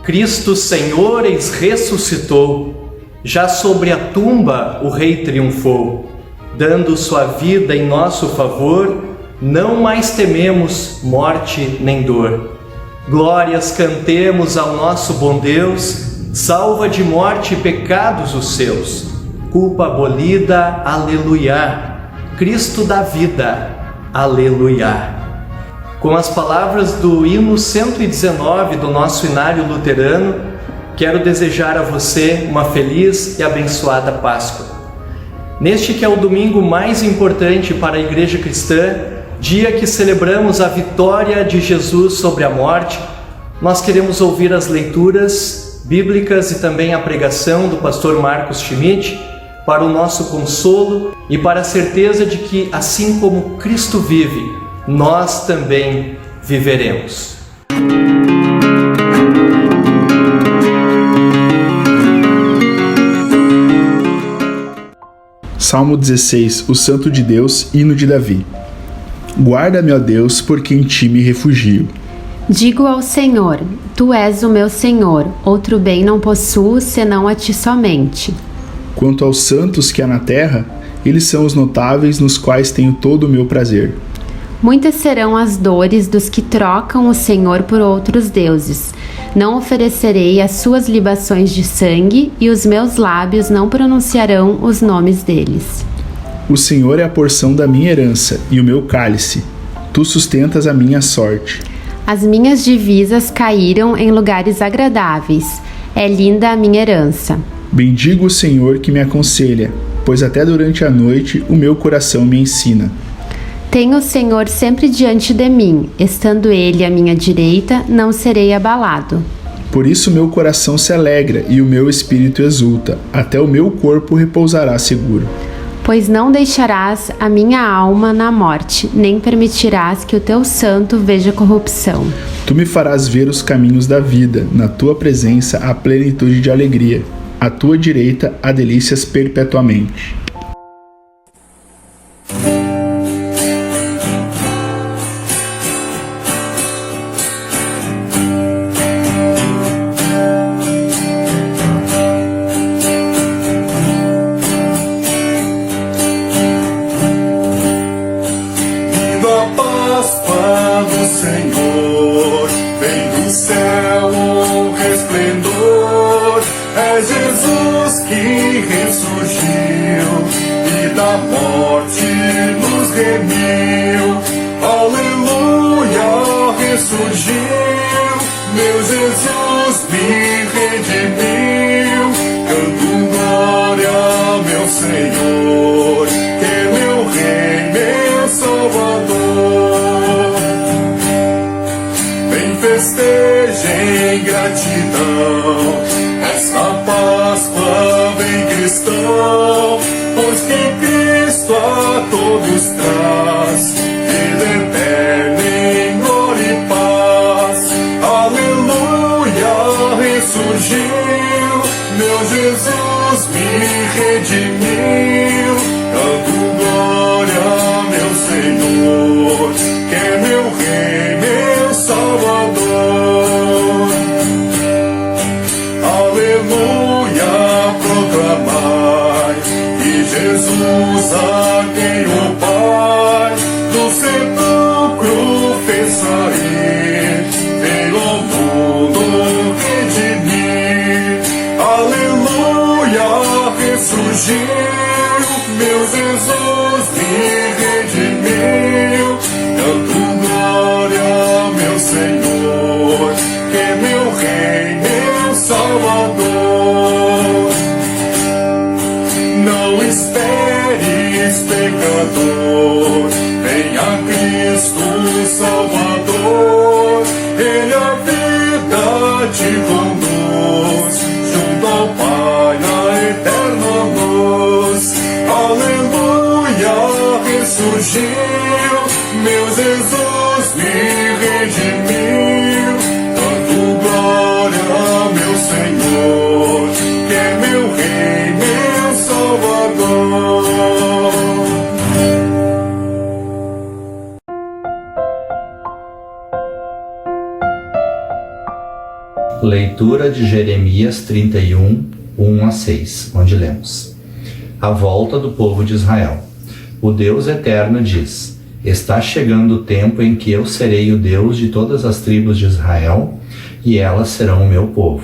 Cristo Senhor eis ressuscitou, já sobre a tumba o Rei triunfou, dando sua vida em nosso favor, não mais tememos morte nem dor. Glórias cantemos ao nosso bom Deus, salva de morte e pecados os seus, culpa abolida, aleluia, Cristo da vida, aleluia. Com as palavras do hino 119 do nosso Inário Luterano, quero desejar a você uma feliz e abençoada Páscoa. Neste que é o domingo mais importante para a Igreja Cristã, dia que celebramos a vitória de Jesus sobre a morte, nós queremos ouvir as leituras bíblicas e também a pregação do pastor Marcos Schmidt para o nosso consolo e para a certeza de que, assim como Cristo vive, nós também viveremos. Salmo 16, o Santo de Deus, hino de Davi. Guarda-me, ó Deus, porque em ti me refugio. Digo ao Senhor, tu és o meu Senhor, outro bem não possuo senão a ti somente. Quanto aos santos que há na terra, eles são os notáveis nos quais tenho todo o meu prazer. Muitas serão as dores dos que trocam o Senhor por outros deuses. Não oferecerei as suas libações de sangue, e os meus lábios não pronunciarão os nomes deles. O Senhor é a porção da minha herança e o meu cálice. Tu sustentas a minha sorte. As minhas divisas caíram em lugares agradáveis. É linda a minha herança. Bendigo o Senhor que me aconselha, pois até durante a noite o meu coração me ensina. Tenho o Senhor sempre diante de mim, estando Ele à minha direita, não serei abalado. Por isso meu coração se alegra e o meu espírito exulta, até o meu corpo repousará seguro. Pois não deixarás a minha alma na morte, nem permitirás que o teu santo veja corrupção. Tu me farás ver os caminhos da vida, na tua presença há plenitude de alegria. À tua direita há delícias perpetuamente. Senhor, vem do céu o resplendor, é Jesus que ressurgiu e da morte nos remiu. Aleluia, ressurgiu, meu Jesus me redimiu. Canto glória, meu Senhor, que é meu Rei, meu Salvador. Festejem gratidão, esta Páscoa vem cristão, pois que Cristo a todos traz vida eterna em glória e paz. Aleluia, ressurgiu, meu Jesus me redimiu. Canto glória, meu Senhor, que é meu Rei, meu Salvador. Aleluia, proclamai que Jesus a quem o Pai do sepulcro fez sair, veio ao mundo redimir. Aleluia, ressurgiu, meu Jesus me redimiu. Canto glória, meu Senhor, que é meu Rei, meu Salvador. Não esperes, pecador, venha a Cristo Salvador. Ele a vida te conduz junto ao Pai na eterna luz. Aleluia, ressurgiu, meu Jesus me redimiu. Canto glória, meu Senhor, que é meu Rei, meu Salvador. Leitura de Jeremias 31, 1 a 6, onde lemos: A volta do povo de Israel. O Deus eterno diz: Está chegando o tempo em que eu serei o Deus de todas as tribos de Israel, e elas serão o meu povo.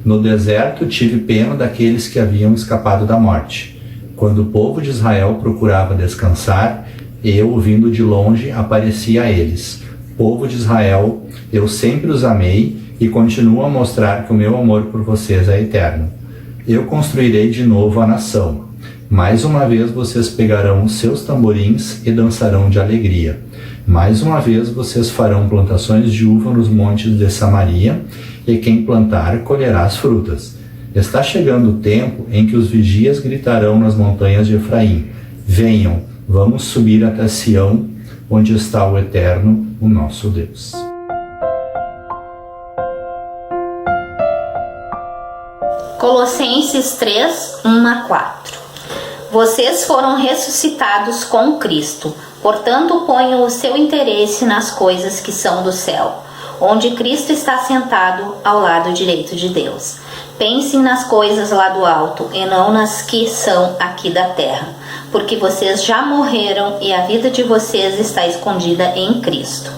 No deserto tive pena daqueles que haviam escapado da morte. Quando o povo de Israel procurava descansar, eu, vindo de longe, aparecia a eles. Povo de Israel, eu sempre os amei e continuo a mostrar que o meu amor por vocês é eterno. Eu construirei de novo a nação. Mais uma vez vocês pegarão os seus tamborins e dançarão de alegria. Mais uma vez vocês farão plantações de uva nos montes de Samaria, e quem plantar colherá as frutas. Está chegando o tempo em que os vigias gritarão nas montanhas de Efraim: Venham, vamos subir até Sião, onde está o Eterno, o nosso Deus. Colossenses 3, 1 a 4. Vocês foram ressuscitados com Cristo, portanto ponham o seu interesse nas coisas que são do céu, onde Cristo está sentado ao lado direito de Deus. Pensem nas coisas lá do alto e não nas que são aqui da terra, porque vocês já morreram e a vida de vocês está escondida em Cristo,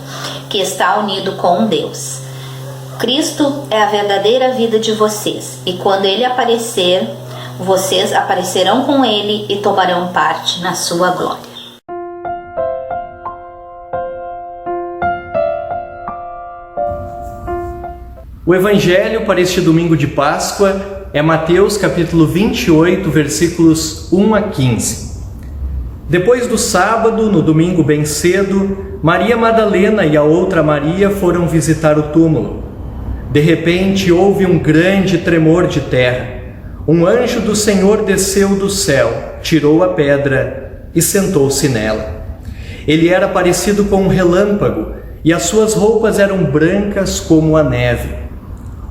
que está unido com Deus. Cristo é a verdadeira vida de vocês, e quando Ele aparecer, vocês aparecerão com Ele e tomarão parte na sua glória. O Evangelho para este domingo de Páscoa é Mateus capítulo 28, versículos 1 a 15. Depois do sábado, no domingo bem cedo, Maria Madalena e a outra Maria foram visitar o túmulo. De repente houve um grande tremor de terra. Um anjo do Senhor desceu do céu, tirou a pedra e sentou-se nela. Ele era parecido com um relâmpago e as suas roupas eram brancas como a neve.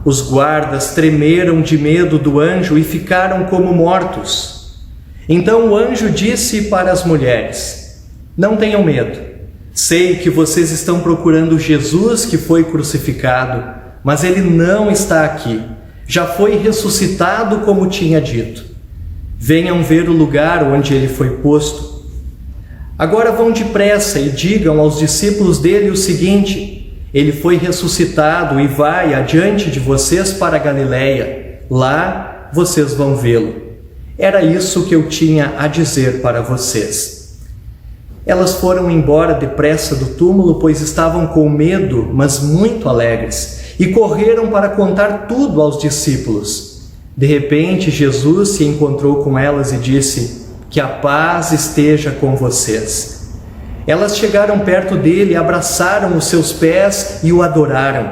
Os guardas tremeram de medo do anjo e ficaram como mortos. Então o anjo disse para as mulheres: Não tenham medo. Sei que vocês estão procurando Jesus que foi crucificado, mas ele não está aqui. Já foi ressuscitado como tinha dito. Venham ver o lugar onde ele foi posto. Agora vão depressa e digam aos discípulos dele o seguinte: ele foi ressuscitado e vai adiante de vocês para a Galileia. Lá vocês vão vê-lo. Era isso que eu tinha a dizer para vocês. Elas foram embora depressa do túmulo, pois estavam com medo, mas muito alegres, e correram para contar tudo aos discípulos. De repente, Jesus se encontrou com elas e disse: Que a paz esteja com vocês. Elas chegaram perto dele, abraçaram os seus pés e o adoraram.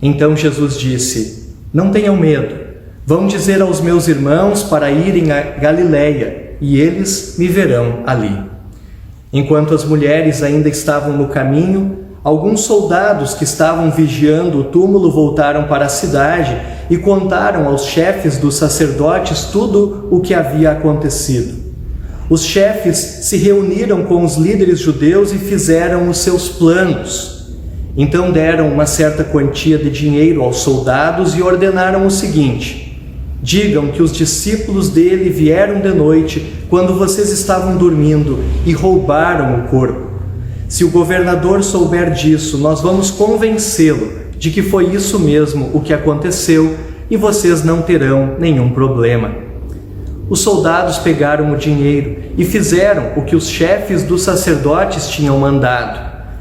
Então Jesus disse: Não tenham medo. Vão dizer aos meus irmãos para irem a Galileia, e eles me verão ali. Enquanto as mulheres ainda estavam no caminho, alguns soldados que estavam vigiando o túmulo voltaram para a cidade e contaram aos chefes dos sacerdotes tudo o que havia acontecido. Os chefes se reuniram com os líderes judeus e fizeram os seus planos. Então deram uma certa quantia de dinheiro aos soldados e ordenaram o seguinte: digam que os discípulos dele vieram de noite, quando vocês estavam dormindo, e roubaram o corpo. Se o governador souber disso, nós vamos convencê-lo de que foi isso mesmo o que aconteceu e vocês não terão nenhum problema. Os soldados pegaram o dinheiro e fizeram o que os chefes dos sacerdotes tinham mandado,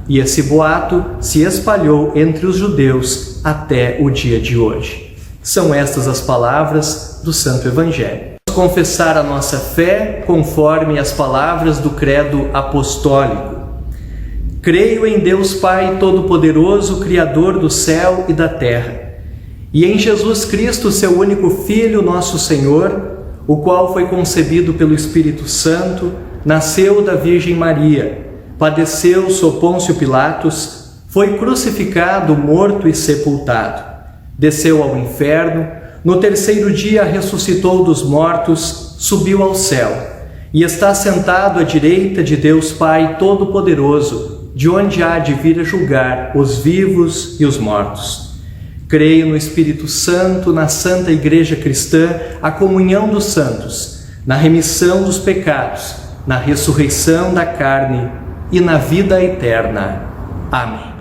e esse boato se espalhou entre os judeus até o dia de hoje. São estas as palavras do Santo Evangelho. Vamos confessar a nossa fé conforme as palavras do Credo Apostólico. Creio em Deus Pai Todo-Poderoso, Criador do céu e da terra, e em Jesus Cristo, seu único Filho, nosso Senhor, o qual foi concebido pelo Espírito Santo, nasceu da Virgem Maria, padeceu sob Pôncio Pilatos, foi crucificado, morto e sepultado. Desceu ao inferno, no terceiro dia ressuscitou dos mortos, subiu ao céu, e está sentado à direita de Deus Pai Todo-Poderoso, de onde há de vir a julgar os vivos e os mortos. Creio no Espírito Santo, na Santa Igreja Cristã, a comunhão dos santos, na remissão dos pecados, na ressurreição da carne e na vida eterna. Amém.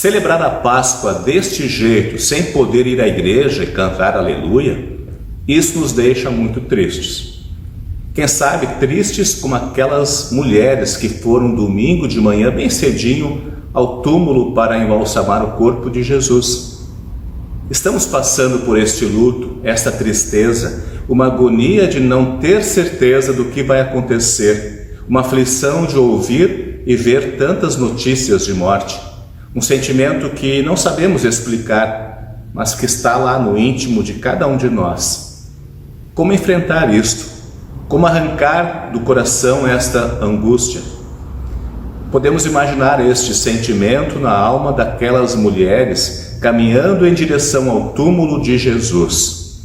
Celebrar a Páscoa deste jeito, sem poder ir à igreja e cantar aleluia, isso nos deixa muito tristes. Quem sabe tristes como aquelas mulheres que foram domingo de manhã bem cedinho ao túmulo para embalsamar o corpo de Jesus. Estamos passando por este luto, esta tristeza, uma agonia de não ter certeza do que vai acontecer, uma aflição de ouvir e ver tantas notícias de morte, Um sentimento que não sabemos explicar, mas que está lá no íntimo de cada um de nós. Como enfrentar isto? Como arrancar do coração esta angústia? Podemos imaginar este sentimento na alma daquelas mulheres caminhando em direção ao túmulo de Jesus.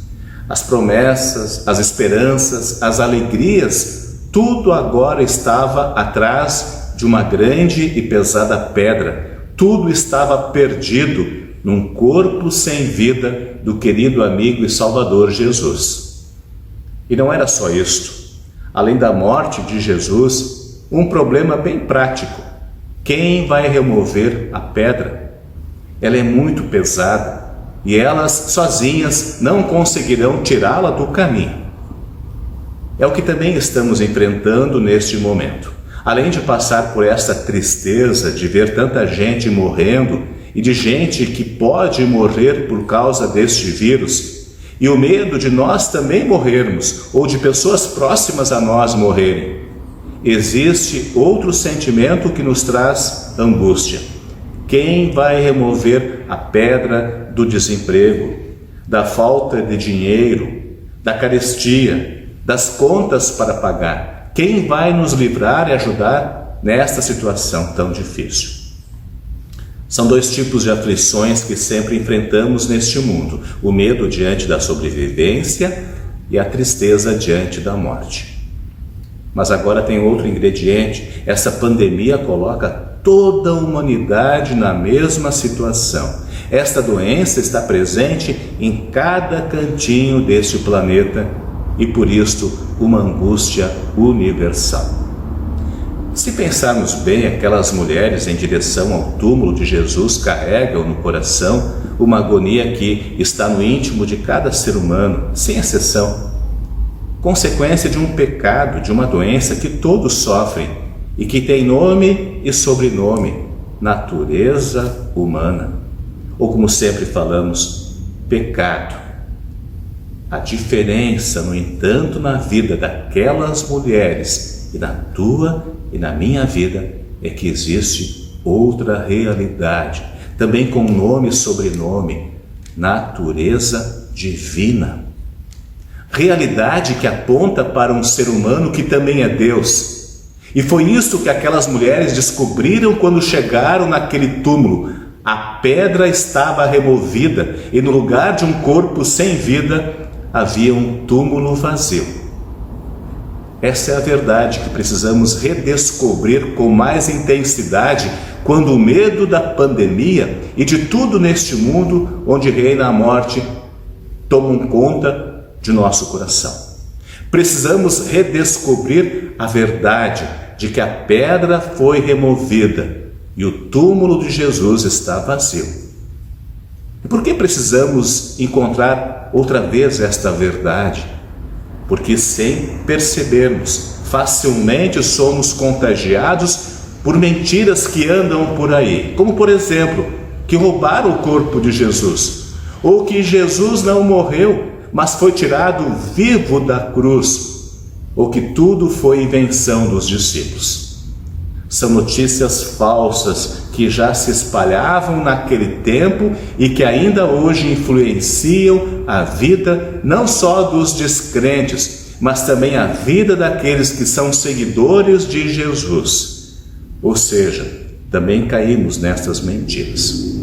As promessas, as esperanças, as alegrias, tudo agora estava atrás de uma grande e pesada pedra. Tudo estava perdido num corpo sem vida do querido amigo e Salvador Jesus. E não era só isto. Além da morte de Jesus, um problema bem prático. Quem vai remover a pedra? Ela é muito pesada e elas sozinhas não conseguirão tirá-la do caminho. É o que também estamos enfrentando neste momento. Além de passar por esta tristeza de ver tanta gente morrendo e de gente que pode morrer por causa deste vírus, e o medo de nós também morrermos ou de pessoas próximas a nós morrerem, existe outro sentimento que nos traz angústia. Quem vai remover a pedra do desemprego, da falta de dinheiro, da carestia, das contas para pagar? Quem vai nos livrar e ajudar nesta situação tão difícil? São dois tipos de aflições que sempre enfrentamos neste mundo: o medo diante da sobrevivência e a tristeza diante da morte. Mas agora tem outro ingrediente. Essa pandemia coloca toda a humanidade na mesma situação. Esta doença está presente em cada cantinho deste planeta e por isto uma angústia universal. Se pensarmos bem, aquelas mulheres em direção ao túmulo de Jesus carregam no coração uma agonia que está no íntimo de cada ser humano, sem exceção. Consequência de um pecado, de uma doença que todos sofrem e que tem nome e sobrenome: natureza humana. Ou como sempre falamos, pecado. A diferença, no entanto, na vida daquelas mulheres e na tua e na minha vida é que existe outra realidade, também com nome e sobrenome: natureza divina. Realidade que aponta para um ser humano que também é Deus. E foi isso que aquelas mulheres descobriram quando chegaram naquele túmulo. A pedra estava removida e no lugar de um corpo sem vida havia um túmulo vazio. Essa é a verdade que precisamos redescobrir com mais intensidade quando o medo da pandemia e de tudo neste mundo onde reina a morte tomam conta de nosso coração. Precisamos redescobrir a verdade de que a pedra foi removida e o túmulo de Jesus está vazio. E por que precisamos encontrar outra vez esta verdade? Porque sem percebermos, facilmente somos contagiados por mentiras que andam por aí, como por exemplo, que roubaram o corpo de Jesus, ou que Jesus não morreu, mas foi tirado vivo da cruz, ou que tudo foi invenção dos discípulos. São notícias falsas que já se espalhavam naquele tempo e que ainda hoje influenciam a vida não só dos descrentes, mas também a vida daqueles que são seguidores de Jesus. Ou seja, também caímos nestas mentiras.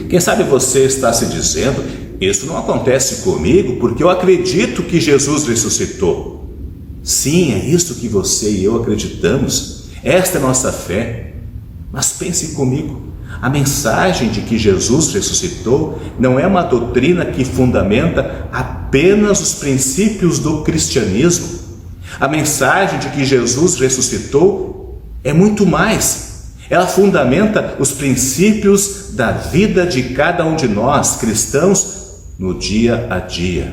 Quem sabe você está se dizendo: isso não acontece comigo porque eu acredito que Jesus ressuscitou. Sim, é isso que você e eu acreditamos. Esta é a nossa fé. Mas pense comigo, a mensagem de que Jesus ressuscitou não é uma doutrina que fundamenta apenas os princípios do cristianismo. A mensagem de que Jesus ressuscitou é muito mais. Ela fundamenta os princípios da vida de cada um de nós, cristãos, no dia a dia.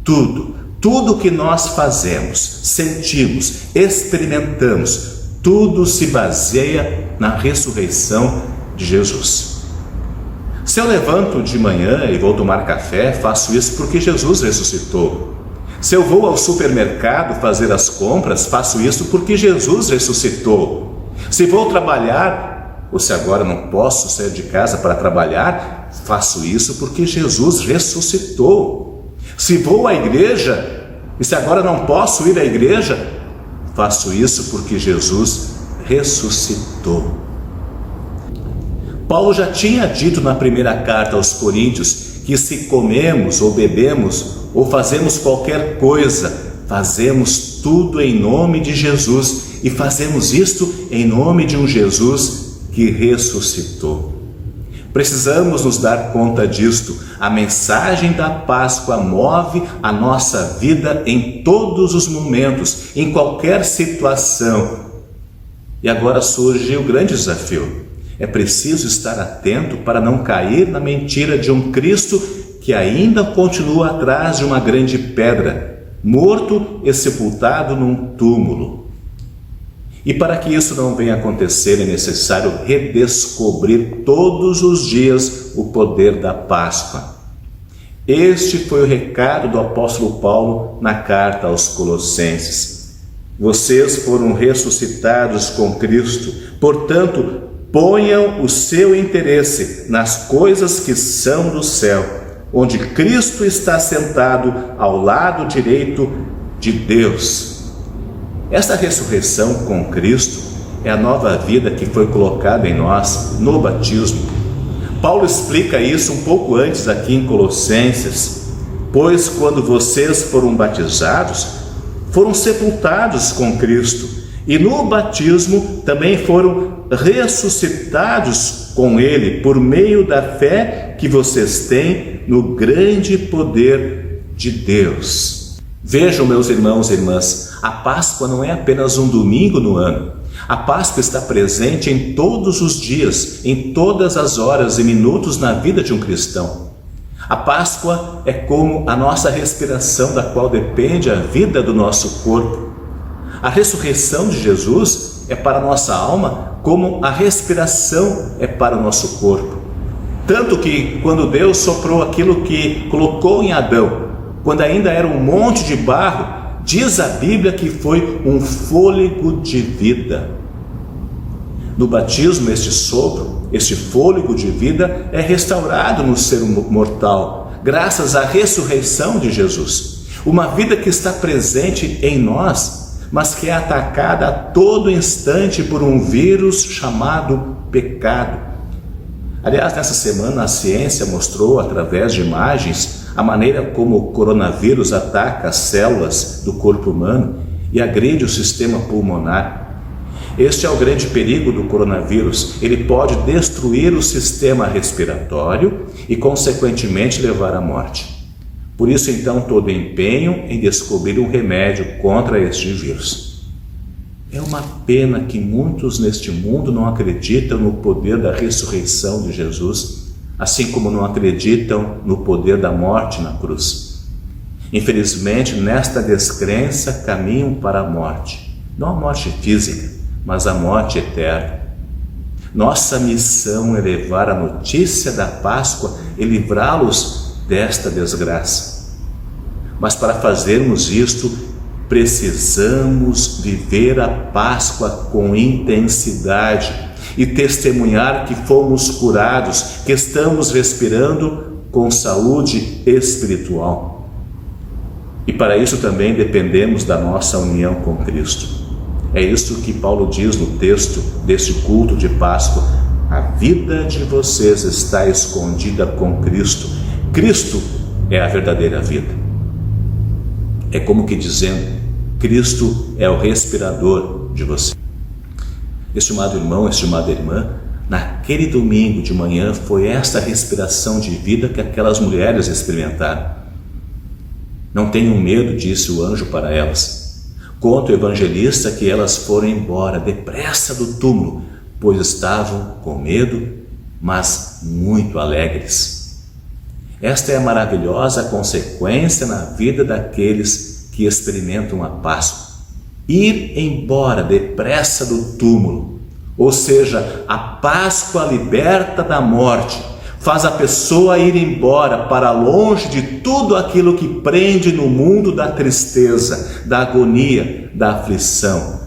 Tudo que nós fazemos, sentimos, experimentamos, tudo se baseia na ressurreição de Jesus. Se eu levanto de manhã e vou tomar café, faço isso porque Jesus ressuscitou. Se eu vou ao supermercado fazer as compras, faço isso porque Jesus ressuscitou. Se vou trabalhar ou se agora não posso sair de casa para trabalhar, faço isso porque Jesus ressuscitou. Se vou à igreja e se agora não posso ir à igreja, faço isso porque Jesus ressuscitou. Paulo já tinha dito na primeira carta aos Coríntios que se comemos ou bebemos ou fazemos qualquer coisa, fazemos tudo em nome de Jesus, e fazemos isto em nome de um Jesus que ressuscitou. Precisamos nos dar conta disto. A mensagem da Páscoa move a nossa vida em todos os momentos, em qualquer situação. E agora surge o grande desafio. É preciso estar atento para não cair na mentira de um Cristo que ainda continua atrás de uma grande pedra, morto e sepultado num túmulo. E para que isso não venha acontecer, é necessário redescobrir todos os dias o poder da Páscoa. Este foi o recado do apóstolo Paulo na carta aos Colossenses. Vocês foram ressuscitados com Cristo, portanto, ponham o seu interesse nas coisas que são do céu, onde Cristo está sentado ao lado direito de Deus. Esta ressurreição com Cristo é a nova vida que foi colocada em nós no batismo. Paulo explica isso um pouco antes aqui em Colossenses. Pois quando vocês foram batizados, foram sepultados com Cristo, e no batismo também foram ressuscitados com Ele por meio da fé que vocês têm no grande poder de Deus. Vejam, meus irmãos e irmãs, a Páscoa não é apenas um domingo no ano. A Páscoa está presente em todos os dias, em todas as horas e minutos na vida de um cristão. A Páscoa é como a nossa respiração, da qual depende a vida do nosso corpo. A ressurreição de Jesus é para a nossa alma como a respiração é para o nosso corpo. Tanto que quando Deus soprou aquilo que colocou em Adão, quando ainda era um monte de barro, diz a Bíblia que foi um fôlego de vida. No batismo, este sopro, este fôlego de vida é restaurado no ser mortal, graças à ressurreição de Jesus. Uma vida que está presente em nós, mas que é atacada a todo instante por um vírus chamado pecado. Aliás, nessa semana a ciência mostrou, através de imagens, a maneira como o coronavírus ataca as células do corpo humano e agride o sistema pulmonar. Este é o grande perigo do coronavírus. Ele pode destruir o sistema respiratório e, consequentemente, levar à morte. Por isso, então, todo empenho em descobrir um remédio contra este vírus. É uma pena que muitos neste mundo não acreditam no poder da ressurreição de Jesus, assim como não acreditam no poder da morte na cruz. Infelizmente, nesta descrença caminham para a morte, não a morte física, mas a morte eterna. Nossa missão é levar a notícia da Páscoa e livrá-los desta desgraça. Mas para fazermos isto, precisamos viver a Páscoa com intensidade e testemunhar que fomos curados, que estamos respirando com saúde espiritual. E para isso também dependemos da nossa união com Cristo. É isso que Paulo diz no texto deste culto de Páscoa: a vida de vocês está escondida com Cristo. Cristo é a verdadeira vida. É como que dizendo, Cristo é o respirador de você. Estimado irmão, estimada irmã, naquele domingo de manhã foi esta respiração de vida que aquelas mulheres experimentaram. Não tenham medo, disse o anjo para elas. Conta o evangelista que elas foram embora depressa do túmulo, pois estavam com medo, mas muito alegres. Esta é a maravilhosa consequência na vida daqueles que experimentam a Páscoa. Ir embora depressa do túmulo, ou seja, a Páscoa liberta da morte, faz a pessoa ir embora para longe de tudo aquilo que prende no mundo da tristeza, da agonia, da aflição.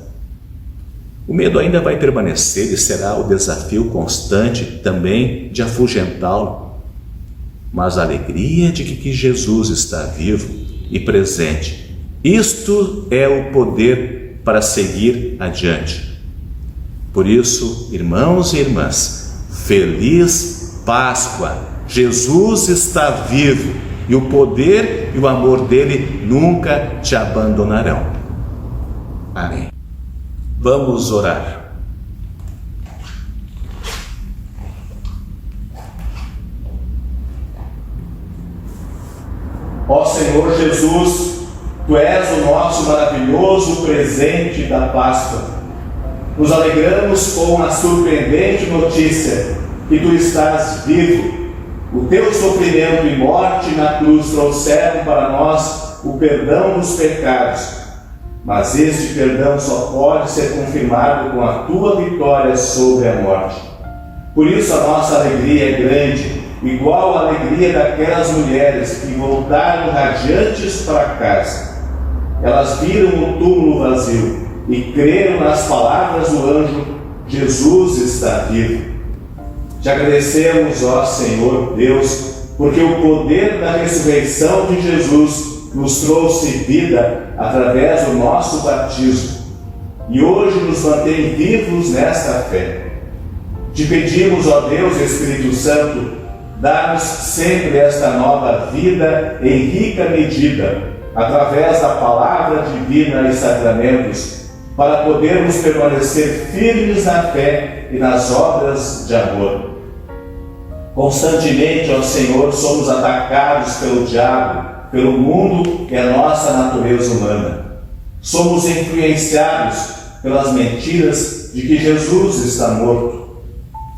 O medo ainda vai permanecer e será o desafio constante também de afugentá-lo. Mas a alegria de que Jesus está vivo e presente, isto é o poder para seguir adiante. Por isso, irmãos e irmãs, feliz Páscoa! Jesus está vivo e o poder e o amor dele nunca te abandonarão. Amém. Vamos orar. Ó Senhor Jesus, Tu és o nosso maravilhoso presente da Páscoa. Nos alegramos com a surpreendente notícia que Tu estás vivo. O Teu sofrimento e morte na cruz trouxeram para nós o perdão dos pecados. Mas este perdão só pode ser confirmado com a Tua vitória sobre a morte. Por isso a nossa alegria é grande, igual à alegria daquelas mulheres que voltaram radiantes para casa. Elas viram o túmulo vazio e creram nas palavras do anjo: Jesus está vivo. Te agradecemos, ó Senhor Deus, porque o poder da ressurreição de Jesus nos trouxe vida através do nosso batismo e hoje nos mantém vivos nesta fé. Te pedimos, ó Deus Espírito Santo, dá-nos sempre esta nova vida em rica medida, através da palavra divina e sacramentos, para podermos permanecer firmes na fé e nas obras de amor. Constantemente, ó Senhor, somos atacados pelo diabo, pelo mundo e a nossa natureza humana. Somos influenciados pelas mentiras de que Jesus está morto.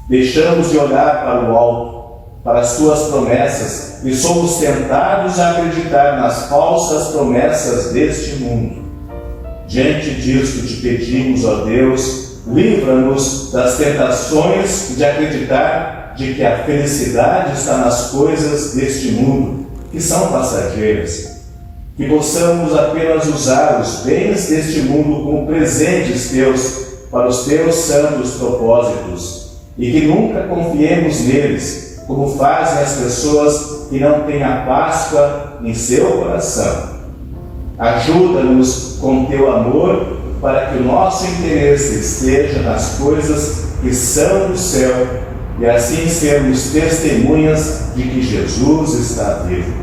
Deixamos de olhar para o alto, para as Tuas promessas, e somos tentados a acreditar nas falsas promessas deste mundo. Diante disto te pedimos, ó Deus, livra-nos das tentações de acreditar de que a felicidade está nas coisas deste mundo, que são passageiras. Que possamos apenas usar os bens deste mundo como presentes Teus para os Teus santos propósitos, e que nunca confiemos neles, como fazem as pessoas que não têm a Páscoa em seu coração. Ajuda-nos com Teu amor para que o nosso interesse esteja nas coisas que são do céu e assim sermos testemunhas de que Jesus está vivo.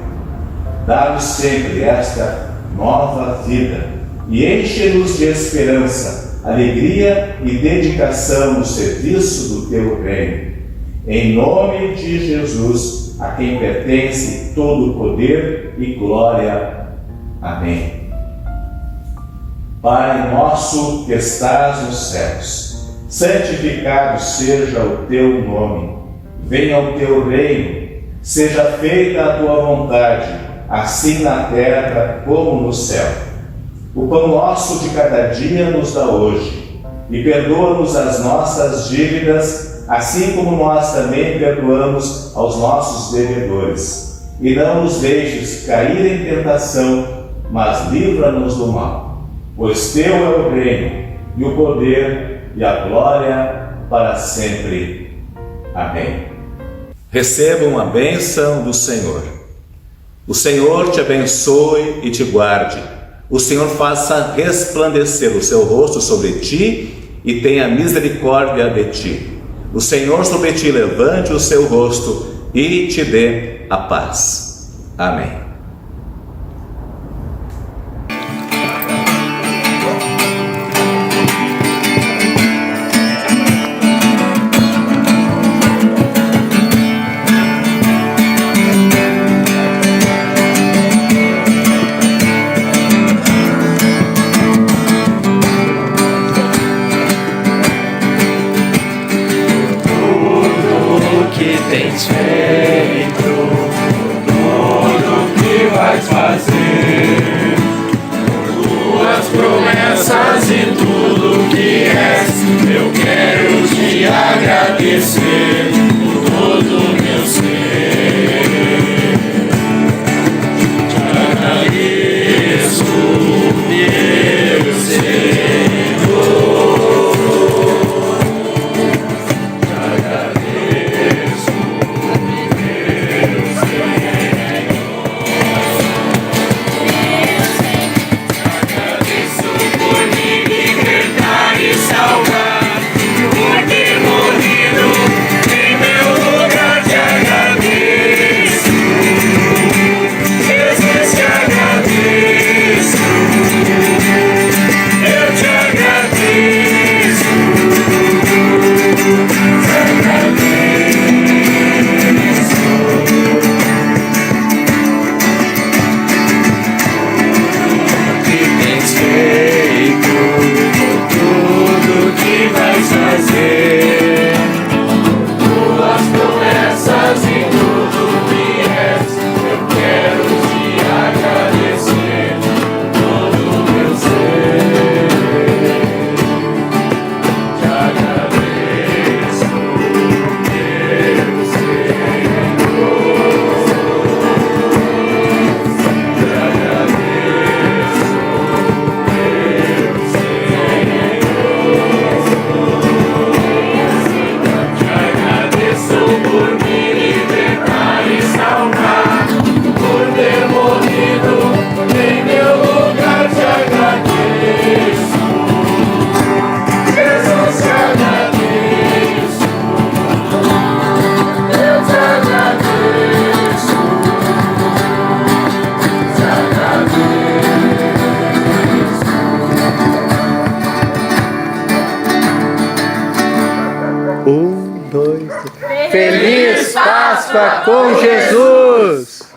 Dá-nos sempre esta nova vida e enche-nos de esperança, alegria e dedicação no serviço do Teu reino. Em nome de Jesus, a quem pertence todo o poder e glória. Amém. Pai nosso que estás nos céus, santificado seja o Teu nome. Venha o Teu reino, seja feita a Tua vontade, assim na terra como no céu. O pão nosso de cada dia nos dá hoje, e perdoa-nos as nossas dívidas, assim como nós também perdoamos aos nossos devedores. E não nos deixes cair em tentação, mas livra-nos do mal. Pois Teu é o reino, e o poder, e a glória para sempre. Amém. Recebam a bênção do Senhor. O Senhor te abençoe e te guarde. O Senhor faça resplandecer o seu rosto sobre ti e tenha misericórdia de ti. O Senhor sobre ti levante o seu rosto e te dê a paz. Amém. Tens feito, tudo que vais fazer, por tuas promessas e tudo que és, eu quero te agradecer por todo o meu ser. Te agradeço, meu Senhor. 1, 2, 3. Feliz Páscoa com Jesus!